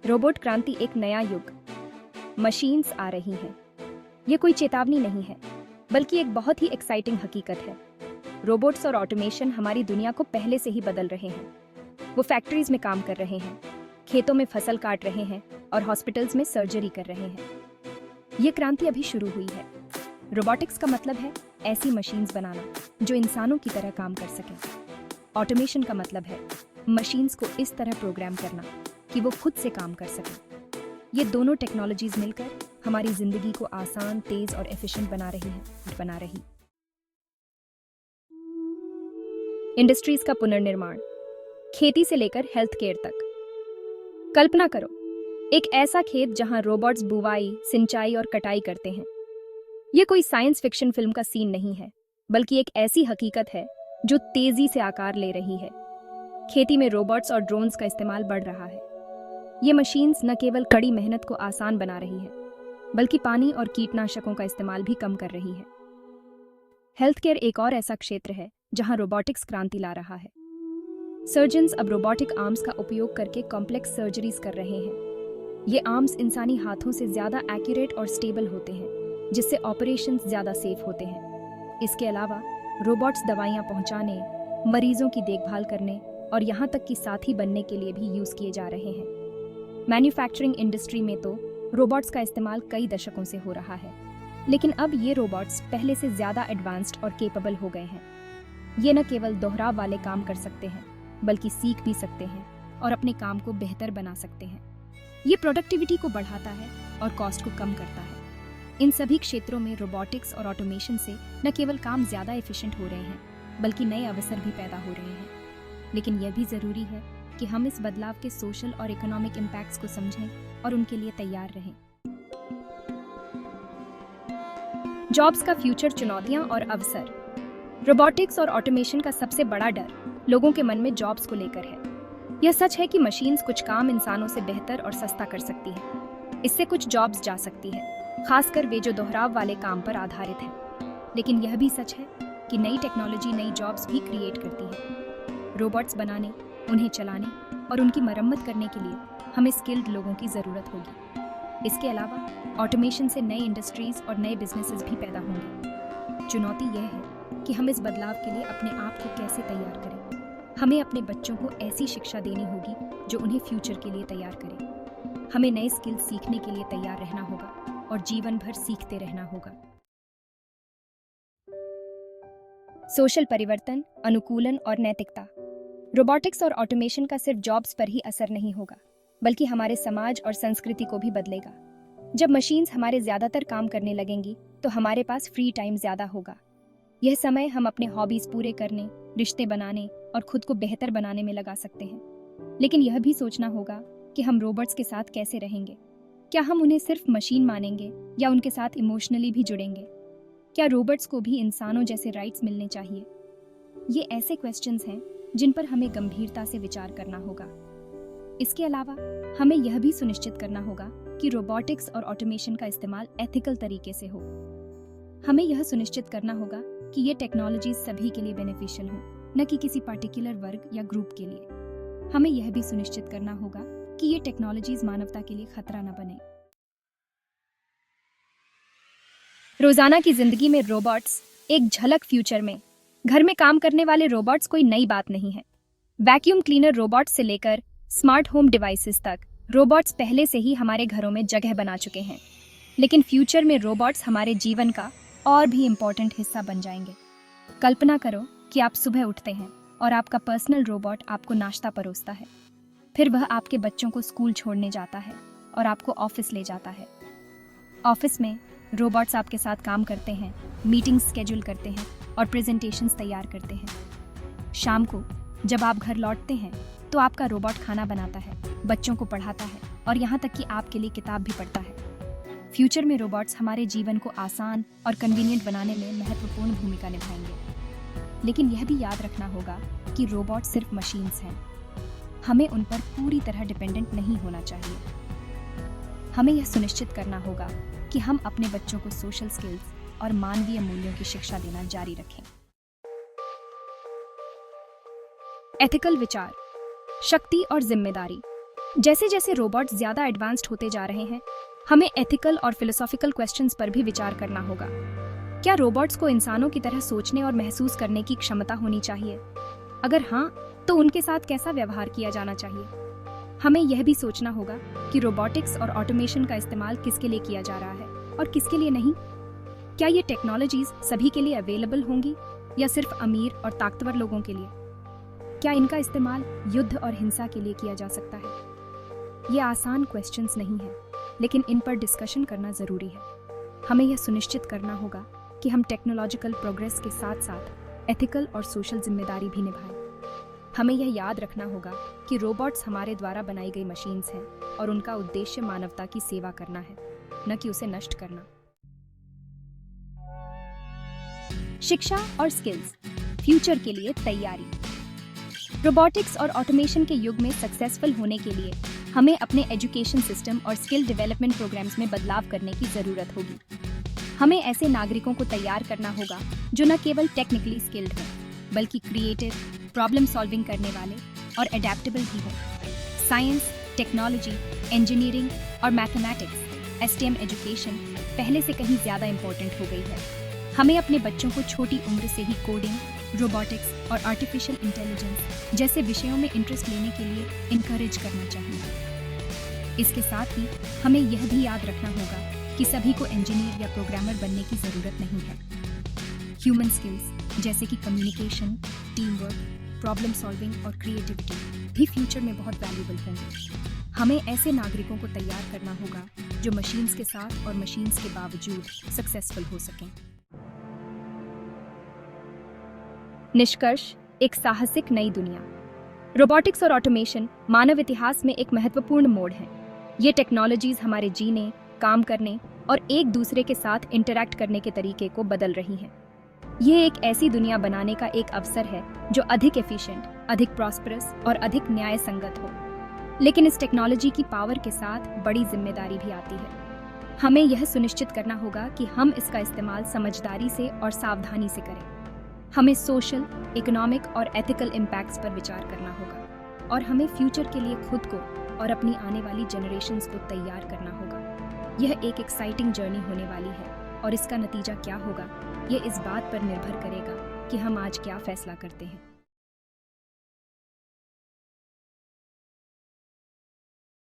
Robot क्रांति एक नया युग, मशीन्स आ रही हैं। ये कोई चेतावनी नहीं है, बल्कि एक बहुत ही एक्साइटिंग हकीकत है। रोबोट्स और ऑटोमेशन हमारी दुनिया को पहले से ही बदल रहे हैं। वो फैक्ट्रीज में काम कर रहे हैं, खेतों में फसल काट रहे हैं और हॉस्पिटल्स में सर्जरी कर रहे हैं। ये क्रांति अभी शुरू हुई है। रोबोटिक्स का मतलब है ऐसी मशीन्स बनाना जो इंसानों की तरह काम कर सकें। ऑटोमेशन का मतलब है मशीन्स को इस तरह प्रोग्राम करना कि वो खुद से काम कर सकें। ये दोनों टेक्नोलॉजीज मिलकर हमारी जिंदगी को आसान, तेज और एफिशिएंट बना रही। इंडस्ट्रीज का पुनर्निर्माण, खेती से लेकर हेल्थ केयर तक। कल्पना करो, एक ऐसा खेत जहां रोबोट्स बुवाई, सिंचाई और कटाई करते हैं। यह कोई साइंस फिक्शन फिल्म का सीन नहीं है, बल्कि एक ऐसी हकीकत है जो तेजी से आकार ले रही है। खेती में रोबोट्स और ड्रोन्स का इस्तेमाल बढ़ रहा है। ये मशीन्स न केवल कड़ी मेहनत को आसान बना रही है, बल्कि पानी और कीटनाशकों का इस्तेमाल भी कम कर रही है। हेल्थ केयर एक और ऐसा क्षेत्र है जहां रोबोटिक्स क्रांति ला रहा है। सर्जन्स अब रोबोटिक आर्म्स का उपयोग करके कॉम्प्लेक्स सर्जरीज कर रहे हैं। ये आर्म्स इंसानी हाथों से ज्यादा एक्यूरेट और स्टेबल होते हैं, जिससे ऑपरेशंस ज्यादा सेफ होते हैं। इसके अलावा रोबोट्स दवाइयां पहुंचाने, मरीजों की देखभाल करने और यहाँ तक कि साथी बनने के लिए भी यूज किए जा रहे हैं। मैन्युफैक्चरिंग इंडस्ट्री में तो रोबोट्स का इस्तेमाल कई दशकों से हो रहा है, लेकिन अब ये रोबोट्स पहले से ज्यादा एडवांस्ड और केपेबल हो गए हैं। ये न केवल दोहराव वाले काम कर सकते हैं, बल्कि सीख भी सकते हैं और अपने काम को बेहतर बना सकते हैं। ये प्रोडक्टिविटी को बढ़ाता है और कॉस्ट को कम करता है। इन सभी क्षेत्रों में रोबोटिक्स और ऑटोमेशन से न केवल काम ज्यादा एफिशिएंट हो रहे हैं, बल्कि नए अवसर भी पैदा हो रहे हैं। लेकिन यह भी जरूरी है कि हम इस बदलाव के सोशल और इकोनॉमिक इम्पैक्ट्स को समझें और उनके लिए तैयार रहें। जॉब्स का फ्यूचर, चुनौतियां और अवसर। रोबोटिक्स और ऑटोमेशन का सबसे बड़ा डर लोगों के मन में जॉब्स को लेकर है। यह सच है कि मशीन्स कुछ काम इंसानों से बेहतर और सस्ता कर सकती है। इससे कुछ जॉब्स जा सकती है, खासकर वे जो दोहराव वाले काम पर आधारित हैं। लेकिन यह भी सच है कि नई टेक्नोलॉजी नई जॉब्स भी क्रिएट करती है। रोबोट्स बनाने, उन्हें चलाने और उनकी मरम्मत करने के लिए हमें स्किल्ड लोगों की ज़रूरत होगी। इसके अलावा ऑटोमेशन से नए इंडस्ट्रीज और नए बिजनेसेस भी पैदा होंगे। चुनौती यह है कि हम इस बदलाव के लिए अपने आप को कैसे तैयार करें। हमें अपने बच्चों को ऐसी शिक्षा देनी होगी जो उन्हें फ्यूचर के लिए तैयार करे। हमें नए स्किल्स सीखने के लिए तैयार रहना होगा और जीवन भर सीखते रहना होगा। सोशल परिवर्तन, अनुकूलन और नैतिकता। रोबोटिक्स और ऑटोमेशन का सिर्फ जॉब्स पर ही असर नहीं होगा, बल्कि हमारे समाज और संस्कृति को भी बदलेगा। जब मशीन्स हमारे ज्यादातर काम करने लगेंगी, तो हमारे पास फ्री टाइम ज्यादा होगा। यह समय हम अपने हॉबीज पूरे करने, रिश्ते बनाने और खुद को बेहतर बनाने में लगा सकते हैं। लेकिन यह भी सोचना होगा कि हम रोबोट्स के साथ कैसे रहेंगे। क्या हम उन्हें सिर्फ मशीन मानेंगे या उनके साथ इमोशनली भी जुड़ेंगे? क्या रोबोट्स को भी इंसानों जैसे राइट्स मिलने चाहिए? ये ऐसे क्वेश्चंस हैं जिन पर हमें गंभीरता से विचार करना होगा। इसके अलावा हमें यह भी सुनिश्चित करना होगा कि रोबोटिक्स और ऑटोमेशन का इस्तेमाल एथिकल तरीके से हो। हमें यह सुनिश्चित करना होगा कि ये टेक्नोलॉजीज सभी के लिए बेनिफिशियल हो, न कि किसी पार्टिकुलर वर्ग या ग्रुप के लिए। हमें यह भी सुनिश्चित करना होगा कि ये टेक्नोलॉजीज मानवता के लिए खतरा न बने। रोजाना की जिंदगी में रोबोट्स एक झलक। फ्यूचर में घर में काम करने वाले रोबोट्स कोई नई बात नहीं है। वैक्यूम क्लीनर रोबोट्स से लेकर स्मार्ट होम डिवाइसेस तक रोबोट्स पहले से ही हमारे घरों में जगह बना चुके हैं। लेकिन फ्यूचर में रोबोट्स हमारे जीवन का और भी इम्पोर्टेंट हिस्सा बन जाएंगे। कल्पना करो कि आप सुबह उठते हैं और आपका पर्सनल रोबोट आपको नाश्ता परोसता है। फिर वह आपके बच्चों को स्कूल छोड़ने जाता है और आपको ऑफिस ले जाता है। ऑफिस में रोबोट्स आपके साथ काम करते हैं, मीटिंग्स स्केड्यूल करते हैं और प्रेजेंटेशंस तैयार करते हैं। शाम को जब आप घर लौटते हैं तो आपका रोबोट खाना बनाता है, बच्चों को पढ़ाता है और यहाँ तक कि आपके लिए किताब भी पढ़ता है। फ्यूचर में रोबोट्स हमारे जीवन को आसान और कन्वीनियंट बनाने में महत्वपूर्ण भूमिका निभाएंगे। लेकिन यह भी याद रखना होगा कि रोबोट सिर्फ मशीन्स हैं। हमें उन पर पूरी तरह डिपेंडेंट नहीं होना चाहिए। हमें यह सुनिश्चित करना होगा कि हम अपने बच्चों को सोशल स्किल्स और मानवीय मूल्यों की शिक्षा देना जारी रखें। एथिकल विचार, शक्ति और जिम्मेदारी। जैसे जैसे रोबोट्स ज्यादा एडवांस्ड होते जा रहे हैं, हमें एथिकल और फिलोसॉफिकल क्वेश्चंस पर भी विचार करना होगा। क्या रोबोट्स को इंसानों की तरह सोचने और महसूस करने की क्षमता होनी चाहिए? अगर हाँ, तो उनके साथ कैसा व्यवहार किया जाना चाहिए? हमें यह भी सोचना होगा कि रोबोटिक्स और ऑटोमेशन का इस्तेमाल किसके लिए किया जा रहा है और किसके लिए नहीं। क्या ये टेक्नोलॉजीज सभी के लिए अवेलेबल होंगी या सिर्फ अमीर और ताकतवर लोगों के लिए? क्या इनका इस्तेमाल युद्ध और हिंसा के लिए किया जा सकता है? ये आसान क्वेश्चंस नहीं हैं, लेकिन इन पर डिस्कशन करना ज़रूरी है। हमें यह सुनिश्चित करना होगा कि हम टेक्नोलॉजिकल प्रोग्रेस के साथ साथ एथिकल और सोशल जिम्मेदारी भी निभाएं। हमें यह याद रखना होगा कि रोबोट्स हमारे द्वारा बनाई गई मशीन्स हैं और उनका उद्देश्य मानवता की सेवा करना है, न कि उसे नष्ट करना। शिक्षा और स्किल्स, फ्यूचर के लिए तैयारी। रोबोटिक्स और ऑटोमेशन के युग में सक्सेसफुल होने के लिए हमें अपने एजुकेशन सिस्टम और स्किल डेवलपमेंट प्रोग्राम्स में बदलाव करने की ज़रूरत होगी। हमें ऐसे नागरिकों को तैयार करना होगा जो न केवल टेक्निकली स्किल्ड हैं, बल्कि क्रिएटिव, प्रॉब्लम सॉल्विंग करने वाले और एडेप्टेबल भी हों। साइंस, टेक्नोलॉजी, इंजीनियरिंग और मैथमेटिक्स (STEM) एजुकेशन पहले से कहीं ज़्यादा इम्पोर्टेंट हो गई है। हमें अपने बच्चों को छोटी उम्र से ही कोडिंग, रोबोटिक्स और आर्टिफिशियल इंटेलिजेंस जैसे विषयों में इंटरेस्ट लेने के लिए इनकरेज करना चाहिए। इसके साथ ही हमें यह भी याद रखना होगा कि सभी को इंजीनियर या प्रोग्रामर बनने की ज़रूरत नहीं है। ह्यूमन स्किल्स जैसे कि communication, team work, problem solving और क्रिएटिविटी भी फ्यूचर में बहुत वैल्यूबल होंगे। हमें ऐसे नागरिकों को तैयार करना होगा जो मशीन्स के साथ और मशीन्स के बावजूद सक्सेसफुल हो सकें। निष्कर्ष, एक साहसिक नई दुनिया। रोबोटिक्स और ऑटोमेशन मानव इतिहास में एक महत्वपूर्ण मोड़ है। ये टेक्नोलॉजीज हमारे जीने, काम करने और एक दूसरे के साथ इंटरैक्ट करने के तरीके को बदल रही हैं। ये एक ऐसी दुनिया बनाने का एक अवसर है जो अधिक एफिशिएंट, अधिक प्रॉस्परस और अधिक न्याय संगत हो। लेकिन इस टेक्नोलॉजी की पावर के साथ बड़ी जिम्मेदारी भी आती है। हमें यह सुनिश्चित करना होगा कि हम इसका इस्तेमाल समझदारी से और सावधानी से करें। हमें सोशल, इकोनॉमिक और एथिकल इम्पैक्ट्स पर विचार करना होगा और हमें फ्यूचर के लिए खुद को और अपनी आने वाली जनरेशन्स को तैयार करना होगा। यह एक एक्साइटिंग जर्नी होने वाली है और इसका नतीजा क्या होगा, ये इस बात पर निर्भर करेगा कि हम आज क्या फैसला करते हैं।